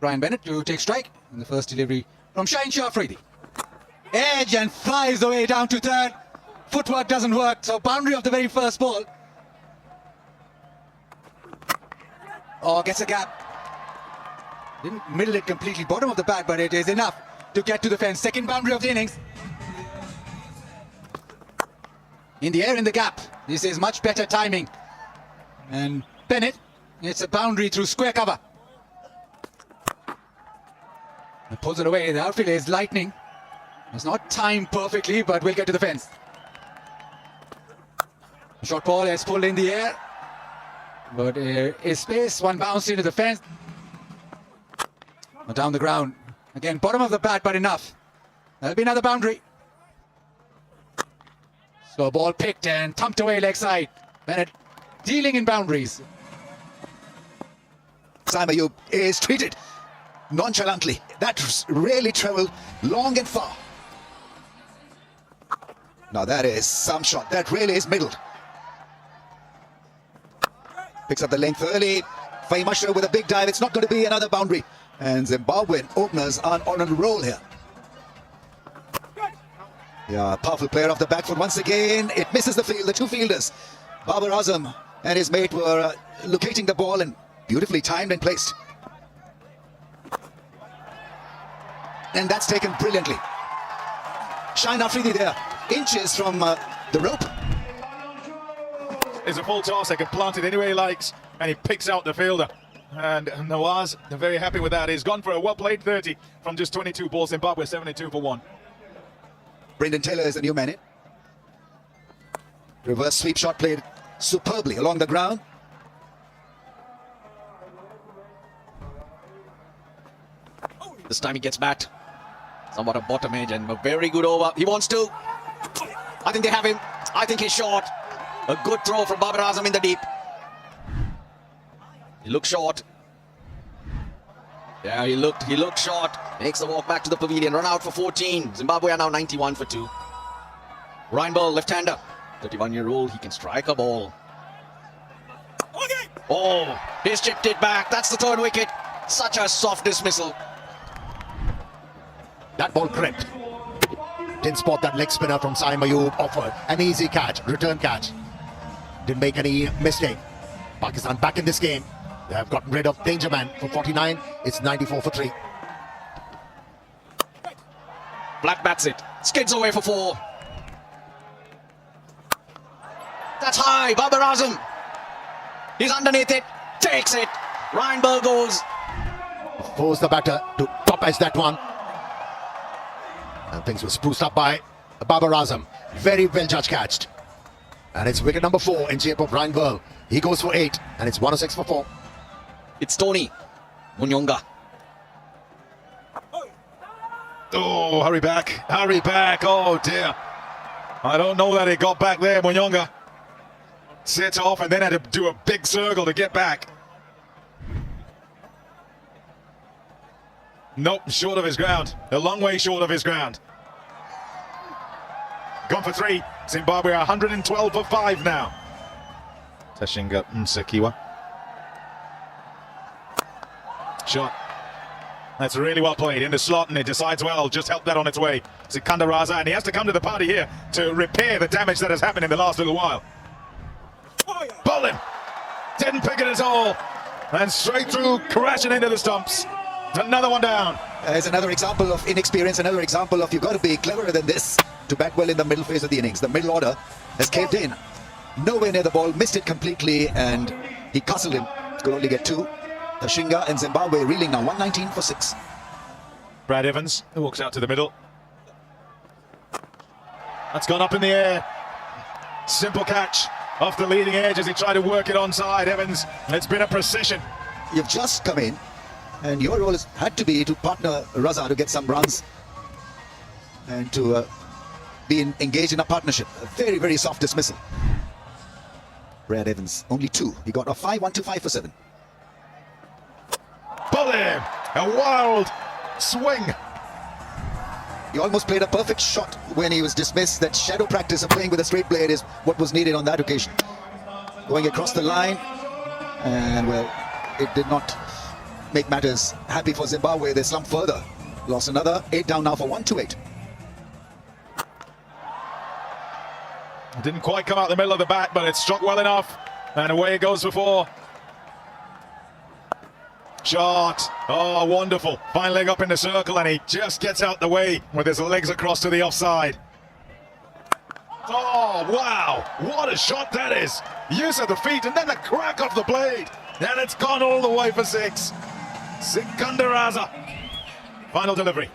Ryan Bennett to take strike in the first delivery from Shah Afridi. Edge and flies the way down to third. Footwork doesn't work, so boundary of the very first ball. Oh, gets a gap. Didn't middle it completely, bottom of the bat, but it is enough to get to the fence. Second boundary of the innings. In the air, in the gap. This is much better timing. And Bennett, it's a boundary through square cover. And pulls it away. The outfield is lightning. It's not timed perfectly, but we'll get to the fence. The short ball is pulled in the air. But is space, one bounce into the fence. Down the ground. Again, bottom of the bat, but enough. That'll be another boundary. So ball picked and thumped away leg side. Bennett dealing in boundaries. Zimbabia is treated nonchalantly. That really travelled long and far. Now that is some shot. That really is middled. Picks up the length early. Fahim Ashraf with a big dive. It's not going to be another boundary. And Zimbabwean openers are on a roll here. Yeah, powerful player off the back foot once again. It misses the field. The two fielders, Babar Azam and his mate, were locating the ball and beautifully timed and placed. And that's taken brilliantly. Shine Afridi there, inches from the rope. It's a full toss. He can plant it anywhere he likes, and he picks out the fielder. And Nawaz, they're very happy with that. He's gone for a well-played 30 from just 22 balls. Zimbabwe 72 for 1. Brendan Taylor is the new man in. Reverse sweep shot played superbly along the ground. This time he gets back. Somewhat a bottom edge and a very good over. He wants to. I think they have him. I think he's short. A good throw from Babar Azam in the deep. He looked short. Yeah, he looked short. Makes the walk back to the pavilion. Run out for 14. Zimbabwe are now 91 for 2. Ryan Ball, left-hander. 31-year-old. He can strike a ball. Oh, he's chipped it back. That's the third wicket. Such a soft dismissal. That ball crept. Didn't spot that leg spinner from Saim Ayub. Offered an easy catch, return catch. Didn't make any mistake. Pakistan back in this game. They have gotten rid of Danger Man for 49. It's 94 for 3. Black bats it. Skids away for 4. That's high. Babar Azam. He's underneath it. Takes it. Ryan Ball goes. Force the batter to top edge that one. And things were spruced up by Babar Azam. Very well judged catched. And it's wicket number 4 in shape of Ryan Ball. He goes for 8 and it's 106 for 4. It's Tony Munyonga. Oh, hurry back. Hurry back. Oh, dear. I don't know that he got back there, Munyonga. Set off and then had to do a big circle to get back. Nope, short of his ground. A long way short of his ground. Gone for 3. Zimbabwe are 112 for 5 now. Tashinga Msekiwa. Shot. That's really well played in the slot, and it decides well. Just help that on its way. Sikandar Raza, and he has to come to the party here to repair the damage that has happened in the last little while. Bowl him. Didn't pick it at all. And straight through, crashing into the stumps. Another one down. There's another example of inexperience, another example of you've got to be cleverer than this to bat well in the middle phase of the innings. The middle order has caved in. Nowhere near the ball, missed it completely, and he castled him. Could only get 2. Tashinga and Zimbabwe reeling now 119 for 6. Brad Evans walks out to the middle. That's gone up in the air. Simple catch off the leading edge as he tried to work it onside. Evans, it's been a precision. You've just come in, and your role has had to be to partner Raza to get some runs and to be engaged in a partnership. A very, very soft dismissal. Brad Evans, only 2. He got a 5-1-2-5 for 7. Pull him! A wild swing. He almost played a perfect shot when he was dismissed. That shadow practice of playing with a straight blade is what was needed on that occasion. Going across the line, and well, it did not make matters happy for Zimbabwe. They slump further. Lost another 8 down now for 1-8. Didn't quite come out the middle of the bat, but it struck well enough. And away it goes for 4. Shot. Oh, wonderful. Fine leg up in the circle, and he just gets out the way with his legs across to the offside. Oh, wow. What a shot that is. Use of the feet, and then the crack of the blade. And it's gone all the way for 6. Sikandaraza. Final delivery.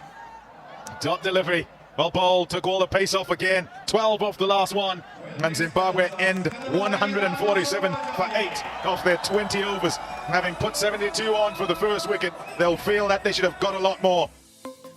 Dot delivery. Well bowled, took all the pace off again. 12 off the last one. And Zimbabwe end 147 for 8 of their 20 overs. Having put 72 on for the first wicket, they'll feel that they should have got a lot more.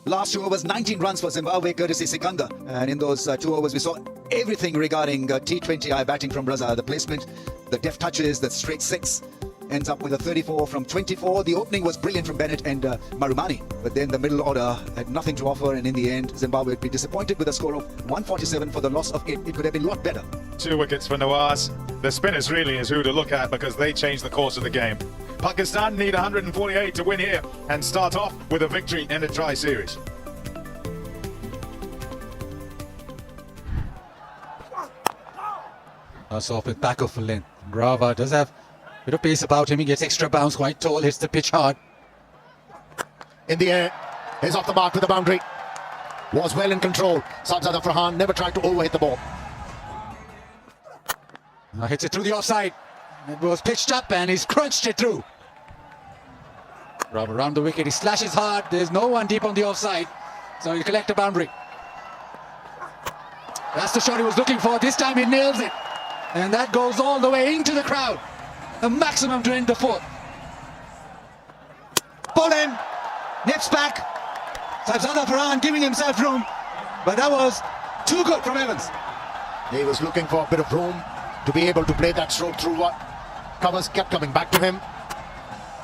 Last 2 overs, 19 runs for Zimbabwe, courtesy Sikandar. And in those 2 overs, we saw everything regarding T20I batting from Raza. The placement, the deft touches, the straight 6. Ends up with a 34 from 24. The opening was brilliant from Bennett and Marumani. But then the middle order had nothing to offer. And in the end, Zimbabwe would be disappointed with a score of 147 for the loss of 8. It could have been a lot better. 2 wickets for Nawaz. The spinners really is who to look at because they changed the course of the game. Pakistan need 148 to win here and start off with a victory in the tri-series. That's off with back of full length. Rava does have a bit of pace about him. He gets extra bounce, quite tall, hits the pitch hard. In the air, he's off the mark with the boundary. Was well in control. Sabzada Farhan never tried to overhit the ball. Now hits it through the offside. It was pitched up and he's crunched it through. Rava around the wicket, he slashes hard. There's no one deep on the offside, so he'll collect a boundary. That's the shot he was looking for. This time he nails it. And that goes all the way into the crowd. A maximum to end the 4th. Pull in. Nips back. Sabzada Farhan giving himself room. But that was too good from Evans. He was looking for a bit of room to be able to play that stroke through what covers kept coming back to him.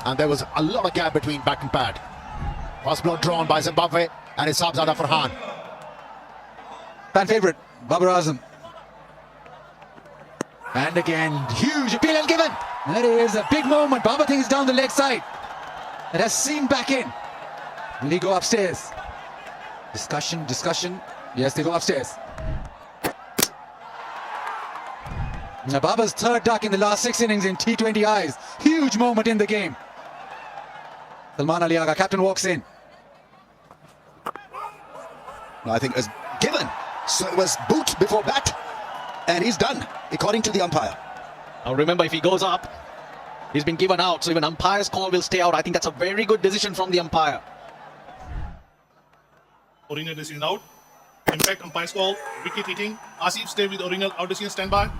And there was a lot of gap between back and pad. First blow drawn by Zimbabwe and it's Sabzada Farhan. Fan favourite, Babar Azam. And again, huge appeal and given. That is a big moment. Baba thinks down the leg side. It has seamed back in. Will he go upstairs? Discussion. Yes, they go upstairs. Now Baba's 3rd duck in the last 6 innings in T20Is. Huge moment in the game. Salman Ali Agha, captain, walks in. No, I think it was given. So it was boot before bat. And he's done, according to the umpire. Now remember, if he goes up, he's been given out. So even umpire's call will stay out. I think that's a very good decision from the umpire. Original decision out. Impact umpire's call. Wicket hitting. Asif stay with original out decision standby.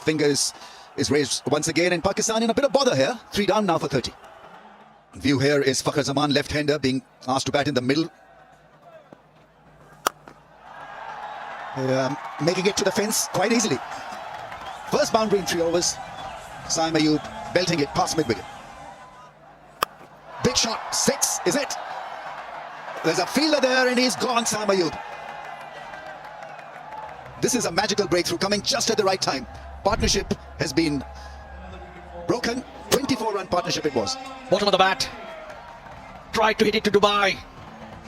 Fingers is raised once again, and Pakistan in a bit of bother here. 3 down now for 30. View here is Fakhar Zaman, left-hander, being asked to bat in the middle. Making it to the fence quite easily. First boundary in 3 overs. Saim Ayub belting it past mid-wicket. Big shot, 6, is it? There's a fielder there and he's gone, Saim Ayub. This is a magical breakthrough coming just at the right time. Partnership has been broken. 24-run partnership it was. Bottom of the bat. Tried to hit it to Dubai,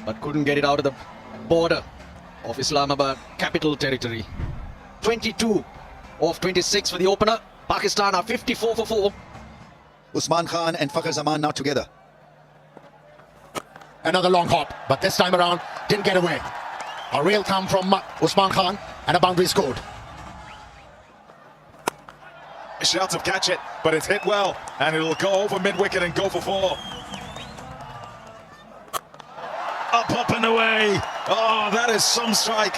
but couldn't get it out of the border of Islamabad capital territory. 22 of 26 for the opener. Pakistan are 54 for 4. Usman Khan and Fakhar Zaman now together. Another long hop, but this time around didn't get away. A real thumb from Usman Khan and a boundary scored. Shouts of catch it, but it's hit well, and it'll go over mid-wicket and go for 4. Up and away. Oh, that is some strike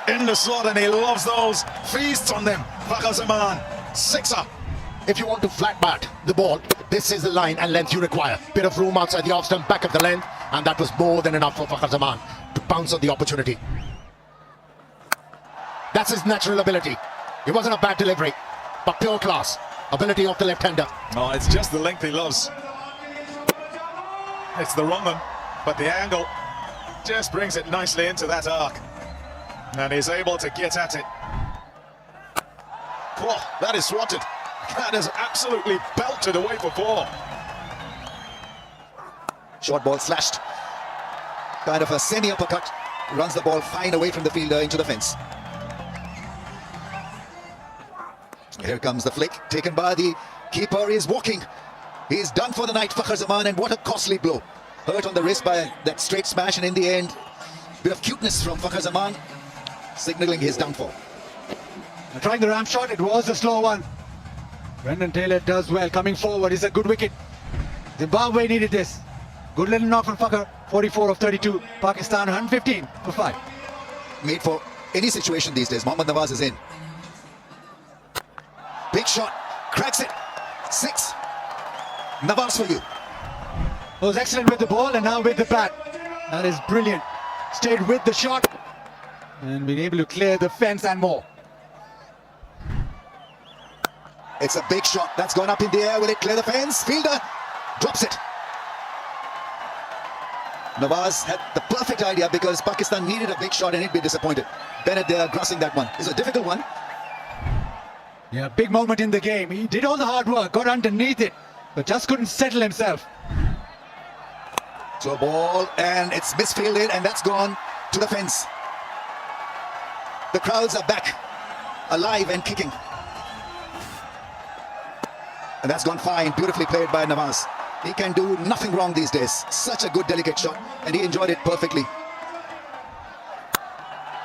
in the slot, and he loves those. Feasts on them. Fakhar Zaman, 6er. If you want to flat bat the ball, this is the line and length you require. Bit of room outside the off stump, back of the length, and that was more than enough for Fakhar Zaman to pounce on the opportunity. That's his natural ability. It wasn't a bad delivery, but pure class. Ability of the left-hander. Oh, it's just the length he loves. It's the wrong one, but the angle just brings it nicely into that arc. And he's able to get at it. Oh, that is swatted. That is absolutely belted away for 4. Short ball slashed. Kind of a semi-uppercut. Runs the ball fine away from the fielder into the fence. Here comes the flick taken by the keeper. He is walking. He is done for the night, Fakhar Zaman, and what a costly blow. Hurt on the wrist by that straight smash, and in the end, bit of cuteness from Fakhar Zaman, signalling his downfall. Trying the ramp shot, it was a slow one. Brendan Taylor does well, coming forward, is a good wicket. Zimbabwe needed this. Good little knock from Fakhar, 44 of 32. Pakistan 115 for 5. Made for any situation these days. Mohammad Nawaz is in. Big shot, cracks it. 6. Nawaz for you. Was excellent with the ball and now with the bat. That is brilliant. Stayed with the shot and been able to clear the fence and more. It's a big shot that's gone up in the air. Will it clear the fence? Fielder drops it. Nawaz had the perfect idea because Pakistan needed a big shot and he'd be disappointed. Bennett there grasping that one. It's a difficult one. Yeah, big moment in the game. He did all the hard work, got underneath it, but just couldn't settle himself. Slow ball and it's misfielded and that's gone to the fence. The crowds are back, alive and kicking. And that's gone fine, beautifully played by Nawaz. He can do nothing wrong these days. Such a good delicate shot and he enjoyed it perfectly.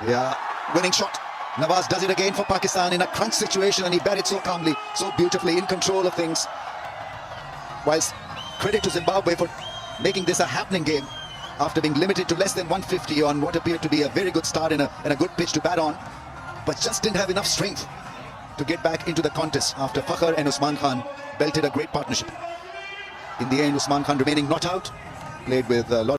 Yeah, winning shot. Nawaz does it again for Pakistan in a crunch situation and he batted so calmly, so beautifully, in control of things. Whilst credit to Zimbabwe for making this a happening game after being limited to less than 150 on what appeared to be a very good start and a good pitch to bat on, but just didn't have enough strength to get back into the contest after Fakhar and Usman Khan belted a great partnership. In the end, Usman Khan remaining not out, played with a lot